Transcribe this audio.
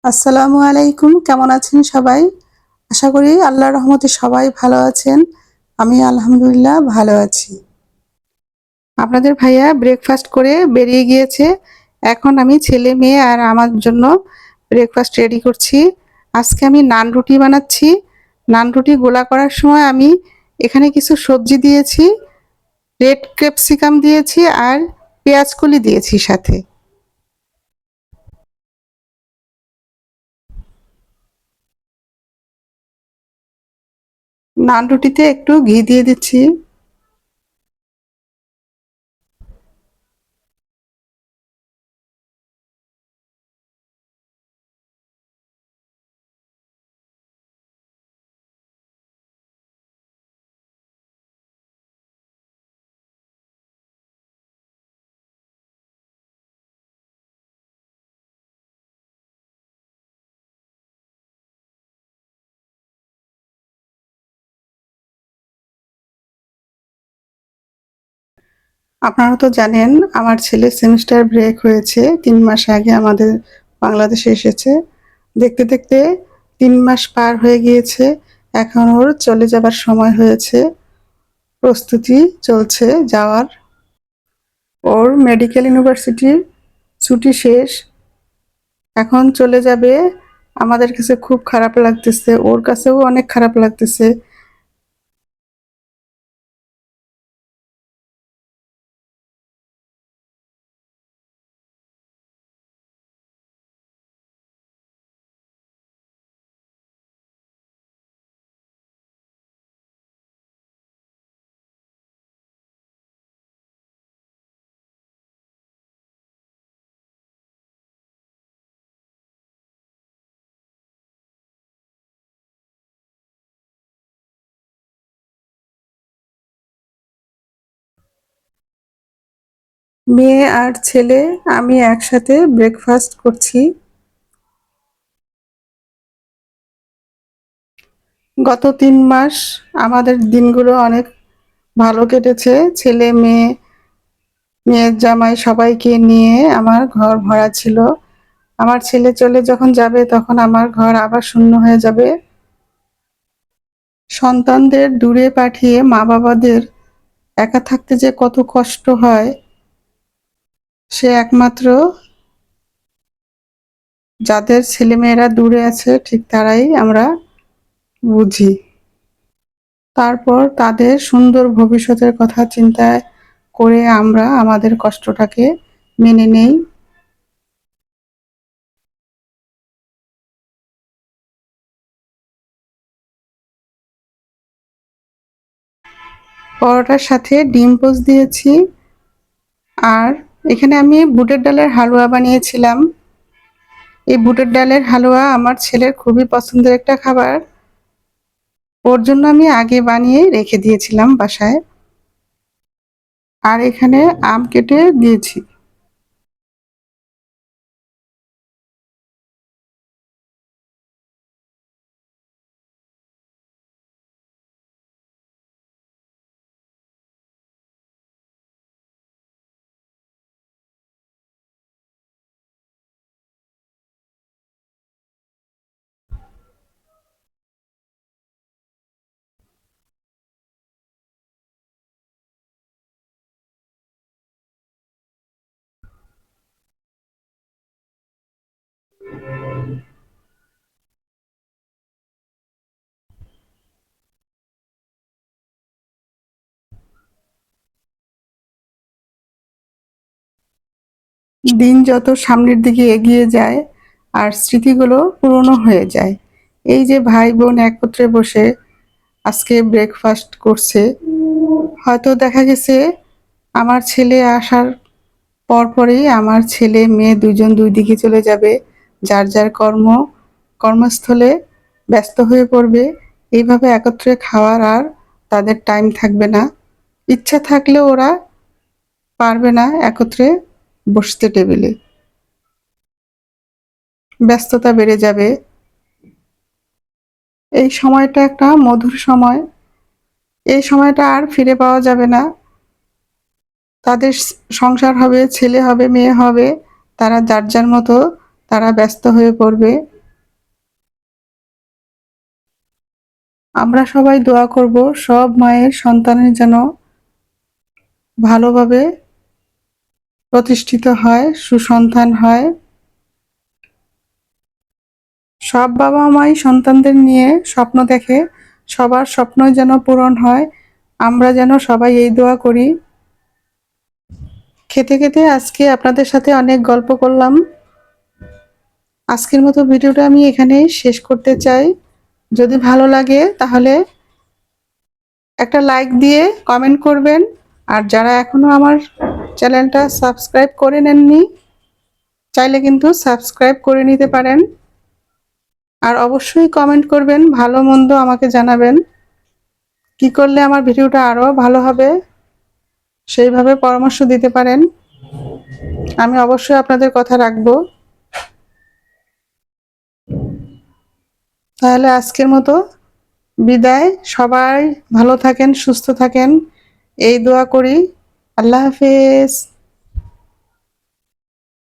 আসসালামু আলাইকুম। কেমন আছেন সবাই? আশা করি আল্লাহর রহমতে সবাই ভালো আছেন। আমি আলহামদুলিল্লাহ ভালো আছি। আপনাদের ভাইয়া ব্রেকফাস্ট করে বেরিয়ে গিয়েছে। এখন আমি ছেলে, মেয়ে আর আমার জন্য ব্রেকফাস্ট রেডি করছি। আজকে আমি নান রুটি বানাচ্ছি। নান রুটি গোলা করার সময় আমি এখানে কিছু সবজি দিয়েছি, রেড ক্যাপসিকাম দিয়েছি আর পেঁয়াজ কলি দিয়েছি সাথে। নান রুটিতে একটু ঘি দিয়ে দিচ্ছি। আপনারা তো জানেন আমার ছেলের সেমিস্টার ব্রেক হয়েছে ৩ মাস আগে আমাদের বাংলাদেশে এসেছে। দেখতে দেখতে ৩ মাস পার হয়ে গিয়েছে। এখন ওর চলে যাবার সময় হয়েছে, প্রস্তুতি চলছে যাওয়ার। ওর মেডিকেল ইউনিভার্সিটির ছুটি শেষ, এখন চলে যাবে। আমাদের কাছে খুব খারাপ লাগতেছে, ওর কাছেও অনেক খারাপ লাগতেছে। মেয়ে আর ছেলে, আমি একসাথে ব্রেকফাস্ট করছি। গত ৩ মাস আমাদের দিনগুলো অনেক ভালো কেটেছে। ছেলে, মেয়ে, মেয়ের জামাই সবাইকে নিয়ে আমার ঘর ভরা ছিল। আমার ছেলে চলে যখন যাবে তখন আমার ঘর আবার শূন্য হয়ে যাবে। সন্তানদের দূরে পাঠিয়ে মা-বাবাদের একা থাকতে যে কত কষ্ট হয়, সে একমাত্র যাদের ছেলেমেয়েরা দূরে আছে ঠিক তারাই আমরা বুঝি। তারপর তাদের সুন্দর ভবিষ্যতের কথা চিন্তা করে আমরা আমাদের কষ্টটাকে মেনে নেই। পরোটার সাথে ডিম পোচ দিয়েছি। আর এখানে আমি বুটের ডালের হালুয়া বানিয়েছিলাম। এই বুটের ডালের হালুয়া আমার ছেলের খুবই পছন্দের একটা খাবার। ওর জন্য আমি আগে বানিয়ে রেখে দিয়েছিলাম বাসায়। আর এখানে আম কেটে দিয়েছি। দিন যত সামনের দিকে এগিয়ে যায় আর স্মৃতিগুলো পুরনো হয়ে যায়। এই যে ভাই বোন একত্রে বসে আজকে ব্রেকফাস্ট করছে, হয়তো দেখা গেছে আমার ছেলে আসার পরপরই আমার ছেলে মেয়ে দুজন দুই দিকে চলে যাবে, যার যার কর্মস্থলে ব্যস্ত হয়ে পড়বে। এইভাবে একত্রে খাওয়ার আর তাদের টাইম থাকবে না। ইচ্ছা থাকলেও ওরা পারবে না একত্রে বসতে টেবিলে। ব্যস্ততা বেড়ে যাবে। এই সময়টা একটা মধুর সময়। এই সময়টা আর ফিরে পাওয়া যাবে না। তাদের সংসার হবে, ছেলে হবে, মেয়ে হবে। তারা যার যার মতো তারা ব্যস্ত হয়ে পড়বে। আমরা সবাই দোয়া করব সব মায়ের সন্তানের যেন ভালোভাবে প্রতিষ্ঠিত হয়, সুসন্তান হয়। সব বাবা মাই সন্তানদের নিয়ে স্বপ্ন দেখে, সবার স্বপ্নই যেন পূরণ হয়। আমরা যেন সবাই এই দোয়া করি। খেতে খেতে আজকে আপনাদের সাথে অনেক গল্প করলাম। আজকের মতো ভিডিওটা আমি এখানেই শেষ করতে চাই। যদি ভালো লাগে তাহলে একটা লাইক দিয়ে কমেন্ট করবেন। আর যারা এখনো আমার চ্যানেলটা সাবস্ক্রাইব করে নেননি, চাইলে কিন্তু সাবস্ক্রাইব করে নিতে পারেন। আর অবশ্যই কমেন্ট করবেন, ভালো মন্দ আমাকে জানাবেন। কি করলে আমার ভিডিওটা আরো ভালো হবে সেইভাবে পরামর্শ দিতে পারেন। আমি অবশ্যই আপনাদের কথা রাখবো। তাহলে আজকের মতো বিদায়। সবাই ভালো থাকেন, সুস্থ থাকেন, এই দোয়া করি। আল্লাহ হাফেজ।